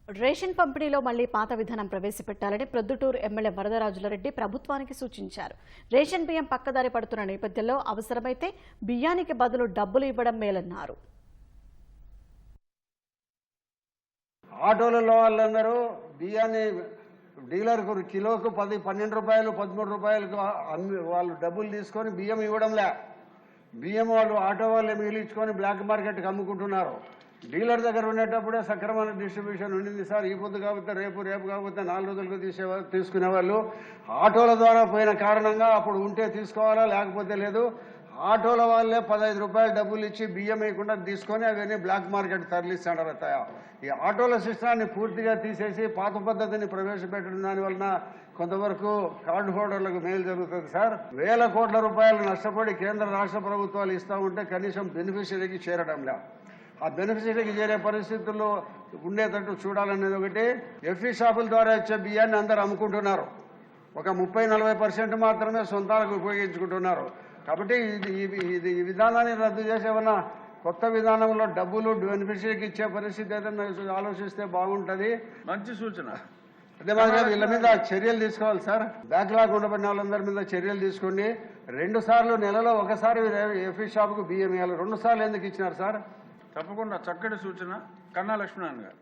Ration పంపిణీలో మళ్లీ పాత విధానం ప్రవేశపెట్టాలని ప్రొద్దుటూరు ఎమ్మెల్యే వరదరాజులరెడ్డి ప్రభుత్వానికి సూచించారు. రేషన్ బియ్యం పక్కదారి పడుతున్న నేపథ్యంలో అవసరమైతే బియ్యానికి బదులు డబ్బులు ఇవ్వడం మేలన్నారు. ఆటోలలో వాళ్ళందరూ బియ్యాన్ని డీలర్కు కిలోకు 10-12 రూపాయలు 13 రూపాయలకు వాళ్ళు డబ్బులు తీసుకొని బియ్యం ఇవ్వడంలే. బియ్యం వాళ్ళు ఆటో వాళ్ళే మిగిలించుకొని బ్లాక్ మార్కెట్కి అమ్ముకుంటున్నారు. డీలర్ దగ్గర ఉండేటప్పుడే సక్రమైన డిస్ట్రిబ్యూషన్ ఉండింది సార్. ఈ పొద్దు కాకపోతే రేపు కాకపోతే 4 రోజులకు తీసుకునేవాళ్ళు. ఆటోల ద్వారా పోయిన కారణంగా అప్పుడు ఉంటే తీసుకోవాలా లేకపోతే లేదు. ఆటోల వాళ్ళే 15 రూపాయలు డబ్బులు ఇచ్చి బియ్యం వేయకుండా తీసుకొని అవన్నీ బ్లాక్ మార్కెట్ తరలిస్తాడు. ఈ ఆటోల సిస్టాన్ని పూర్తిగా తీసేసి పాత పద్ధతిని ప్రవేశపెట్టడం దానివలన కొంతవరకు కార్డు హోల్డర్లకు మేలు జరుగుతుంది సార్. వేల కోట్ల రూపాయలు నష్టపడి కేంద్ర రాష్ట్ర ప్రభుత్వాలు ఇస్తూ ఉంటే కనీసం బెనిఫిషరీకి చేరడం లేదు. ఆ బెనిఫిషరీకి చేరే పరిస్థితుల్లో ఉండేటట్టు చూడాలనేది ఒకటి. ఎఫ్ఈ షాపుల ద్వారా ఇచ్చే బియ్యాన్ని అందరూ అమ్ముకుంటున్నారు. ఒక 30-40% మాత్రమే సొంతాలకు ఉపయోగించుకుంటున్నారు. కాబట్టి ఇది ఈ విధానాన్ని రద్దు చేసేవన్నా కొత్త విధానంలో డబ్బులు బెనిఫిషరీకి ఇచ్చే పరిస్థితి ఏదైనా ఆలోచిస్తే బాగుంటుంది. మంచి సూచన. అదే మాదిరిగా వీళ్ళ మీద చర్యలు తీసుకోవాలి సార్. బ్యాక్లాగ్ ఉండబడిన వాళ్ళందరి మీద చర్యలు తీసుకోండి. 2 సార్లు నెలలో ఒకసారి ఎఫ్ఈ షాపుకు బియ్యం ఇవ్వాలి. 2 సార్లు ఎందుకు ఇచ్చినారు సార్? తప్పకుండా చక్కటి సూచన. కన్నా లక్ష్మీనారాయణ గారు.